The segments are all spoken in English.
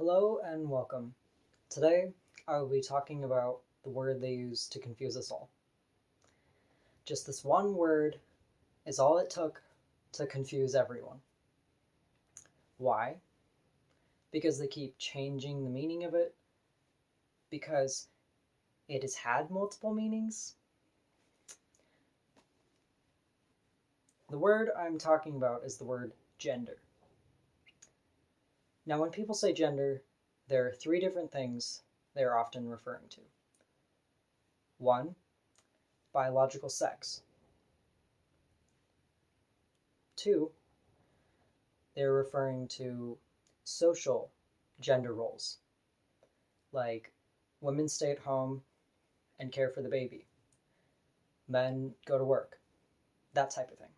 Hello and welcome. Today I will be talking about the word they use to confuse us all. Just this one word is all it took to confuse everyone. Why? Because they keep changing the meaning of it? Because it has had multiple meanings? The word I'm talking about is the word gender. Now, when people say gender, there are three different things they are often referring to. One, biological sex. Two, they're referring to social gender roles, like women stay at home and care for the baby, men go to work, that type of thing.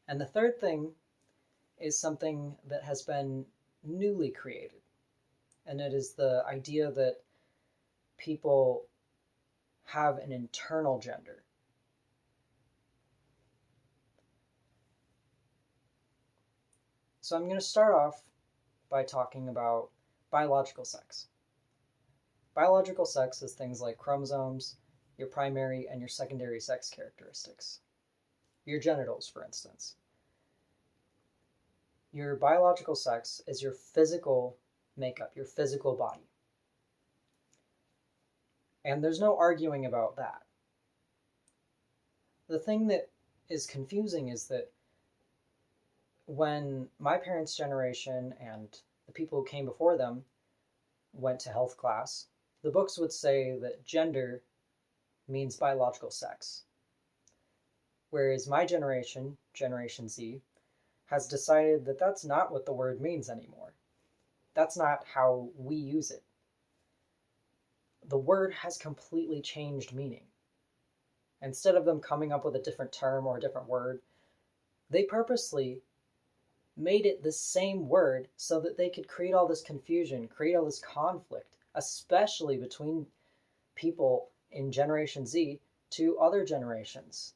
And the third thing is something that has been newly created, and it is the idea that people have an internal gender. So I'm going to start off by talking about biological sex. Biological sex is things like chromosomes, your primary and your secondary sex characteristics. Your genitals, for instance. Your biological sex is your physical makeup, your physical body. And there's no arguing about that. The thing that is confusing is that when my parents' generation and the people who came before them went to health class, the books would say that gender means biological sex. Whereas my generation, Generation Z, has decided that that's not what the word means anymore. That's not how we use it. The word has completely changed meaning. Instead of them coming up with a different term or a different word, they purposely made it the same word so that they could create all this confusion, create all this conflict, especially between people in Generation Z to other generations,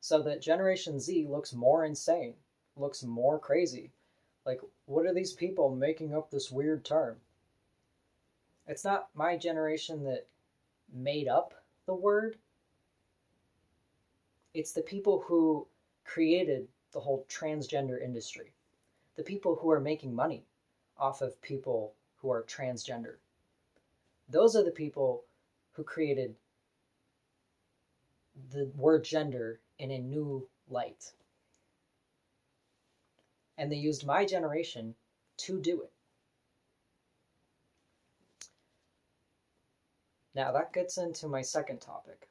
so that Generation Z looks more insane, looks more crazy. Like, what are these people making up this weird term? It's not my generation that made up the word. It's the people who created the whole transgender industry. The people who are making money off of people who are transgender. Those are the people who created the word gender in a new light. And they used my generation to do it. Now that gets into my second topic,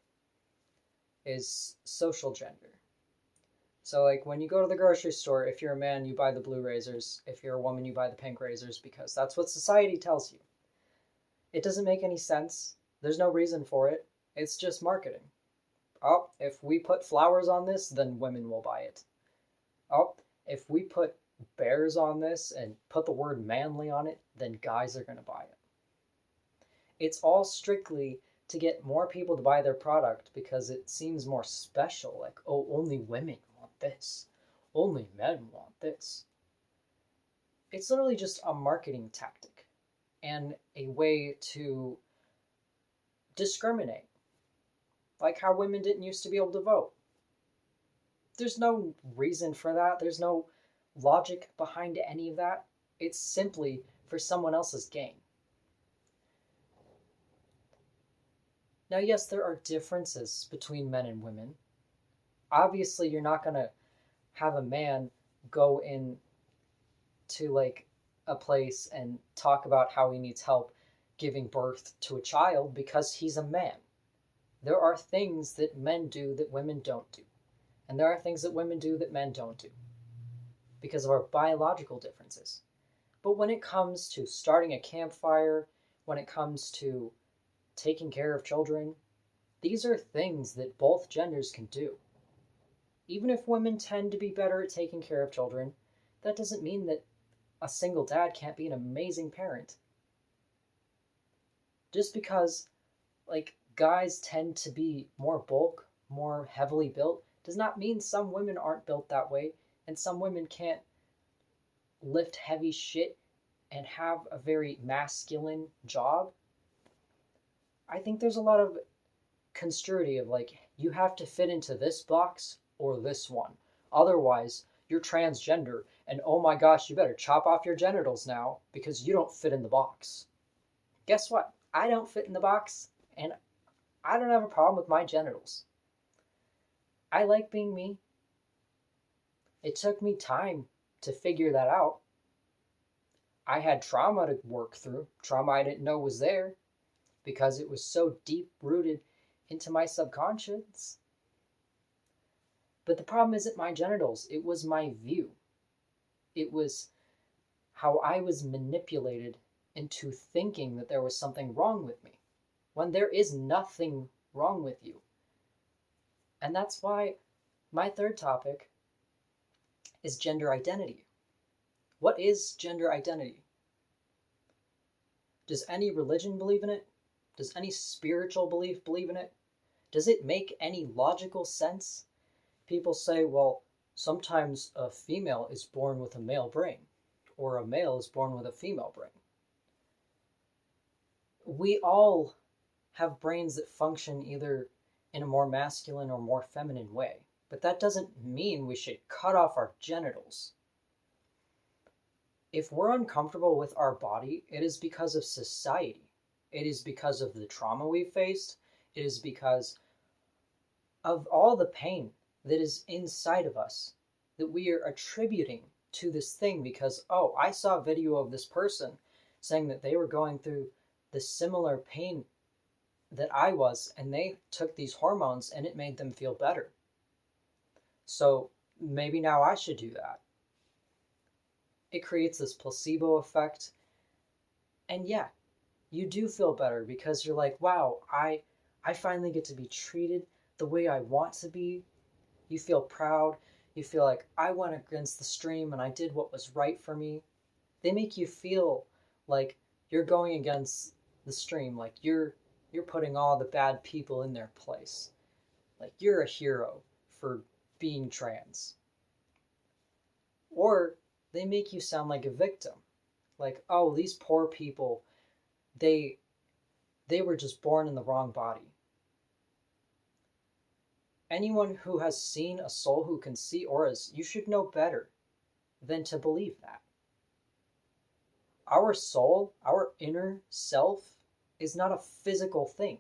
is social gender. So like when you go to the grocery store, if you're a man, you buy the blue razors. If you're a woman, you buy the pink razors because that's what society tells you. It doesn't make any sense. There's no reason for it. It's just marketing. Oh, if we put flowers on this, then women will buy it. Oh, if we put bears on this and put the word manly on it, then guys are going to buy it. It's all strictly to get more people to buy their product because it seems more special. Like, oh, only women want this. Only men want this. It's literally just a marketing tactic and a way to discriminate. Like how women didn't used to be able to vote. There's no reason for that. There's no logic behind any of that. It's simply for someone else's gain. Now, yes, there are differences between men and women. Obviously, you're not going to have a man go in to like a place and talk about how he needs help giving birth to a child because he's a man. There are things that men do that women don't do. And there are things that women do that men don't do because of our biological differences. But when it comes to starting a campfire, when it comes to taking care of children, these are things that both genders can do. Even if women tend to be better at taking care of children, that doesn't mean that a single dad can't be an amazing parent. Just because, like, guys tend to be more bulk, more heavily built, does not mean some women aren't built that way, and some women can't lift heavy shit and have a very masculine job, I think there's a lot of construity of like, you have to fit into this box or this one. Otherwise, you're transgender, and oh my gosh, you better chop off your genitals now because you don't fit in the box. Guess what? I don't fit in the box, and I don't have a problem with my genitals. I like being me. It took me time to figure that out. I had trauma to work through, trauma I didn't know was there because it was so deep rooted into my subconscious. But the problem isn't my genitals, it was my view. It was how I was manipulated into thinking that there was something wrong with me when there is nothing wrong with you. And that's why my third topic is gender identity. What is gender identity? Does any religion believe in it? Does any spiritual belief believe in it? Does it make any logical sense? People say, well, sometimes a female is born with a male brain, or a male is born with a female brain. We all have brains that function either in a more masculine or more feminine way, but that doesn't mean we should cut off our genitals. If we're uncomfortable with our body, it is because of society. It is because of the trauma we've faced. It is because of all the pain that is inside of us that we are attributing to this thing because, oh, I saw a video of this person saying that they were going through the similar pain that I was, and they took these hormones and it made them feel better. So maybe now I should do that. It creates this placebo effect. And yeah, you do feel better because you're like, wow, I finally get to be treated the way I want to be. You feel proud. You feel like I went against the stream and I did what was right for me. They make you feel like you're going against the stream, like you're putting all the bad people in their place. Like you're a hero for being trans. Or they make you sound like a victim. Like, oh, these poor people, they were just born in the wrong body. Anyone who has seen a soul who can see auras, you should know better than to believe that. Our soul, our inner self, is not a physical thing.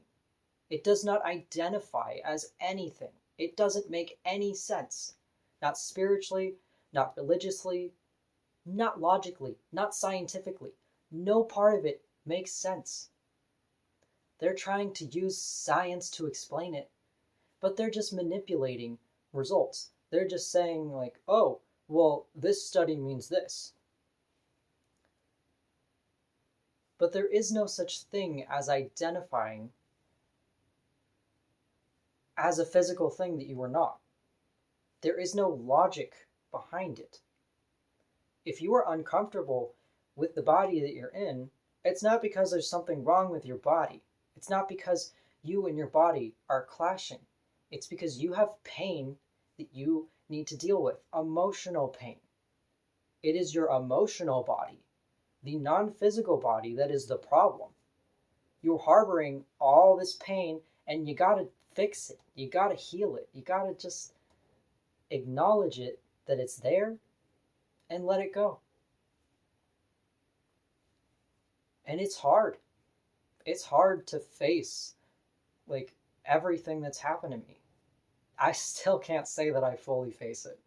It does not identify as anything. It doesn't make any sense. Not spiritually, not religiously, not logically, not scientifically. No part of it makes sense. They're trying to use science to explain it, but they're just manipulating results. They're just saying like, oh, well, this study means this. But there is no such thing as identifying as a physical thing that you are not. There is no logic behind it. If you are uncomfortable with the body that you're in, it's not because there's something wrong with your body. It's not because you and your body are clashing. It's because you have pain that you need to deal with, emotional pain. It is your emotional body, the non-physical body, that is the problem. You're harboring all this pain and you gotta fix it. You gotta heal it. You gotta just acknowledge it, that it's there, and let it go. And it's hard. It's hard to face like everything that's happened to me. I still can't say that I fully face it.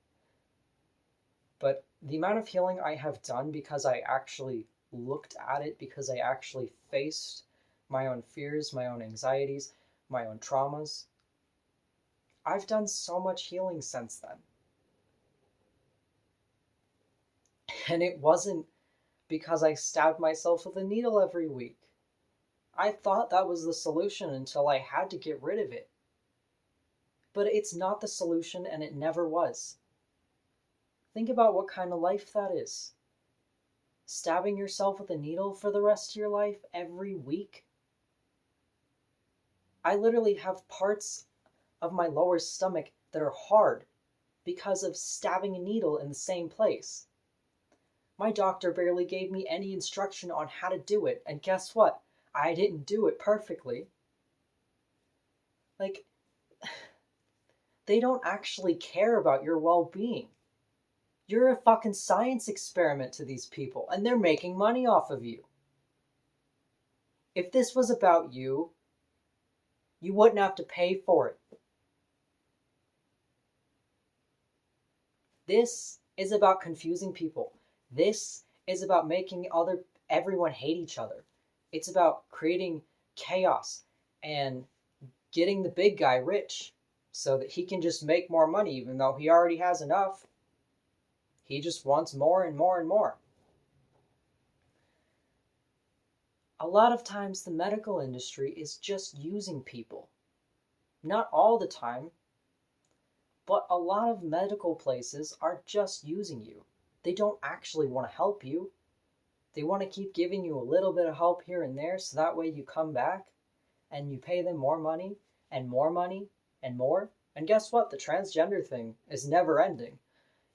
But the amount of healing I have done because I actually looked at it, because I actually faced my own fears, my own anxieties, my own traumas, I've done so much healing since then. And it wasn't because I stabbed myself with a needle every week. I thought that was the solution until I had to get rid of it. But it's not the solution, and it never was. Think about what kind of life that is. Stabbing yourself with a needle for the rest of your life every week? I literally have parts of my lower stomach that are hard because of stabbing a needle in the same place. My doctor barely gave me any instruction on how to do it, and guess what? I didn't do it perfectly. Like, they don't actually care about your well-being. You're a fucking science experiment to these people, and they're making money off of you. If this was about you, you wouldn't have to pay for it. This is about confusing people. This is about making everyone hate each other. It's about creating chaos and getting the big guy rich so that he can just make more money even though he already has enough. He just wants more and more and more. A lot of times the medical industry is just using people. Not all the time, but a lot of medical places are just using you. They don't actually want to help you. They want to keep giving you a little bit of help here and there so that way you come back and you pay them more money and more money and more. And guess what? The transgender thing is never ending.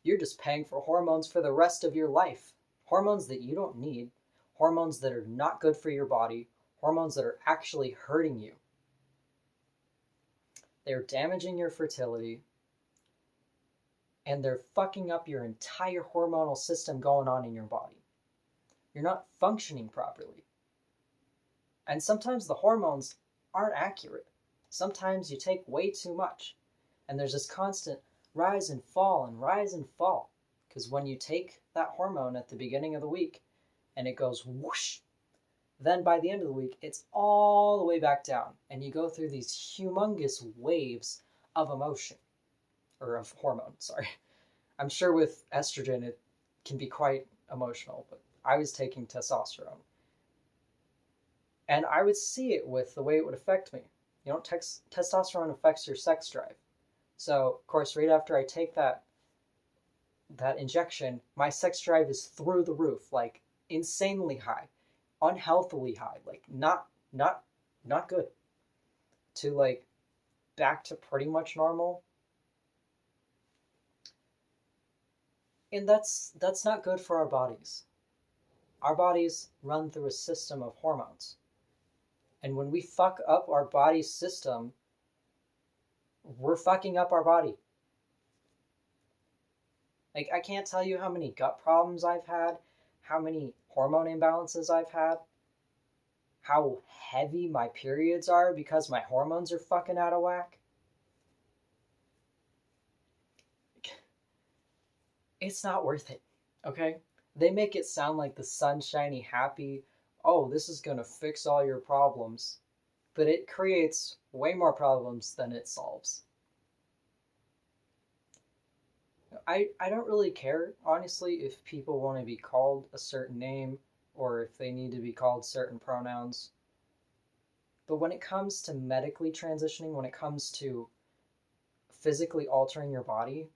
You're just paying for hormones for the rest of your life. Hormones that you don't need, hormones that are not good for your body, hormones that are actually hurting you. They're damaging your fertility, and they're fucking up your entire hormonal system going on in your body. You're not functioning properly. And sometimes the hormones aren't accurate. Sometimes you take way too much. And there's this constant rise and fall and rise and fall. Because when you take that hormone at the beginning of the week and it goes whoosh, then by the end of the week, it's all the way back down. And you go through these humongous waves of emotion. Or of hormone, sorry. I'm sure with estrogen it can be quite emotional, but I was taking testosterone. And I would see it with the way it would affect me. You know, testosterone affects your sex drive. So, of course, right after I take that injection, my sex drive is through the roof, like insanely high, unhealthily high, like not good. To like back to pretty much normal. And that's not good for our bodies. Our bodies run through a system of hormones. And when we fuck up our body's system, we're fucking up our body. Like, I can't tell you how many gut problems I've had, how many hormone imbalances I've had, how heavy my periods are because my hormones are fucking out of whack. It's not worth it, okay? They make it sound like the sunshiny, happy, oh, this is going to fix all your problems. But it creates way more problems than it solves. I don't really care, honestly, if people want to be called a certain name or if they need to be called certain pronouns. But when it comes to medically transitioning, when it comes to physically altering your body,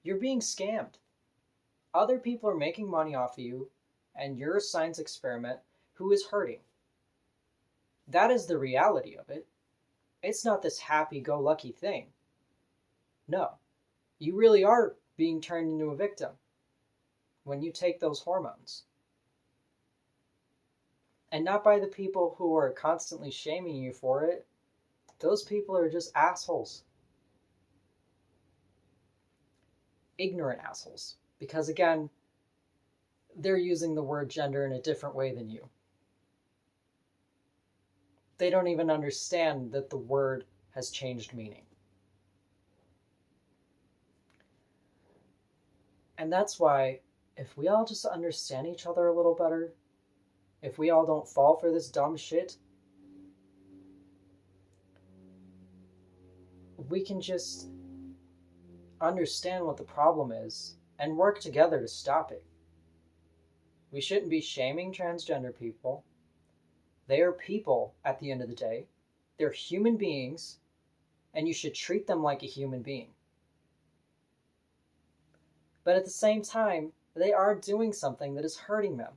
you're being scammed. Other people are making money off of you, and you're a science experiment who is hurting. That is the reality of it. It's not this happy-go-lucky thing. No, you really are being turned into a victim when you take those hormones. And not by the people who are constantly shaming you for it. Those people are just assholes. Ignorant assholes. Because again, they're using the word gender in a different way than you. They don't even understand that the word has changed meaning. And that's why, if we all just understand each other a little better, if we all don't fall for this dumb shit, we can just understand what the problem is and work together to stop it. We shouldn't be shaming transgender people. They are people at the end of the day. They're human beings, and you should treat them like a human being. But at the same time, they are doing something that is hurting them.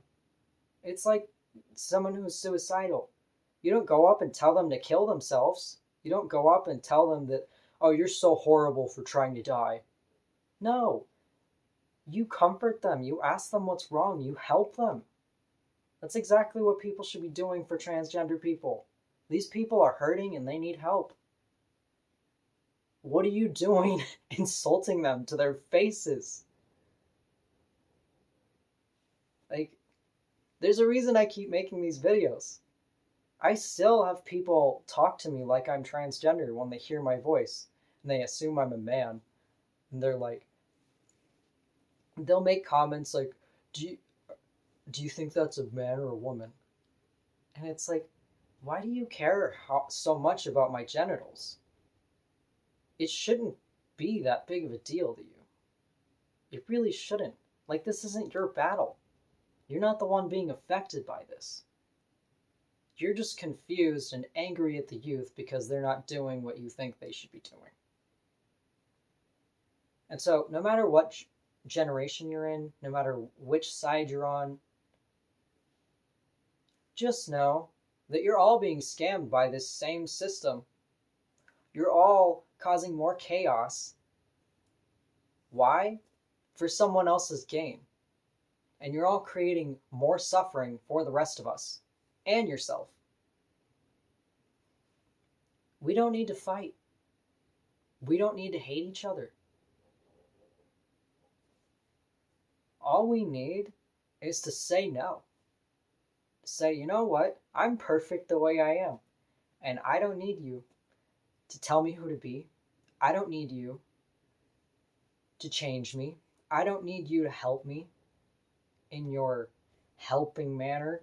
It's like someone who's suicidal. You don't go up and tell them to kill themselves. You don't go up and tell them that, oh, you're so horrible for trying to die. No. You comfort them. You ask them what's wrong. You help them. That's exactly what people should be doing for transgender people. These people are hurting and they need help. What are you doing insulting them to their faces? Like, there's a reason I keep making these videos. I still have people talk to me like I'm transgender when they hear my voice and they assume I'm a man. And they're like, they'll make comments like, do you think that's a man or a woman? And it's like, why do you care so much about my genitals? It shouldn't be that big of a deal to you. It really shouldn't. Like, this isn't your battle. You're not the one being affected by this. You're just confused and angry at the youth because they're not doing what you think they should be doing. And so, no matter what generation you're in, no matter which side you're on, just know that you're all being scammed by this same system. You're all causing more chaos. Why? For someone else's gain. And you're all creating more suffering for the rest of us and yourself. We don't need to fight. We don't need to hate each other. All we need is to say no. Say, you know what? I'm perfect the way I am. And I don't need you to tell me who to be. I don't need you to change me. I don't need you to help me in your helping manner.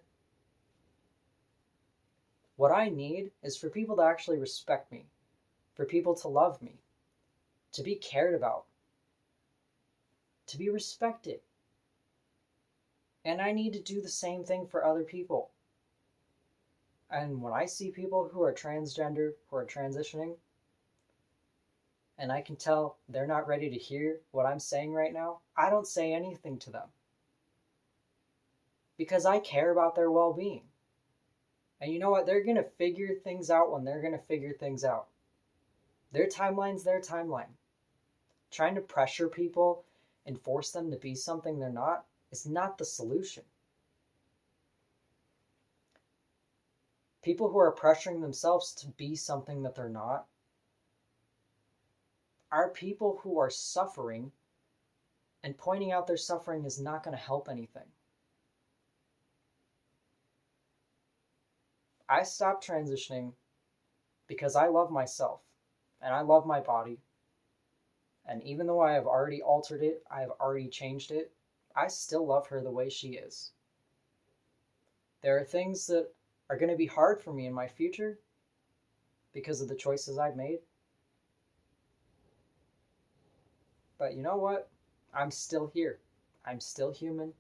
What I need is for people to actually respect me, for people to love me, to be cared about, to be respected. And I need to do the same thing for other people. And when I see people who are transgender, who are transitioning, and I can tell they're not ready to hear what I'm saying right now, I don't say anything to them. Because I care about their well-being. And you know what? They're going to figure things out when they're going to figure things out. Their timeline's their timeline. Trying to pressure people and force them to be something they're not is not the solution. People who are pressuring themselves to be something that they're not are people who are suffering, and pointing out their suffering is not going to help anything. I stopped transitioning because I love myself and I love my body. And even though I have already altered it, I have already changed it, I still love her the way she is. There are things that are going to be hard for me in my future because of the choices I've made. But you know what? I'm still here. I'm still human.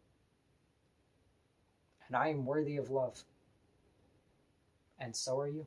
And I am worthy of love. And so are you.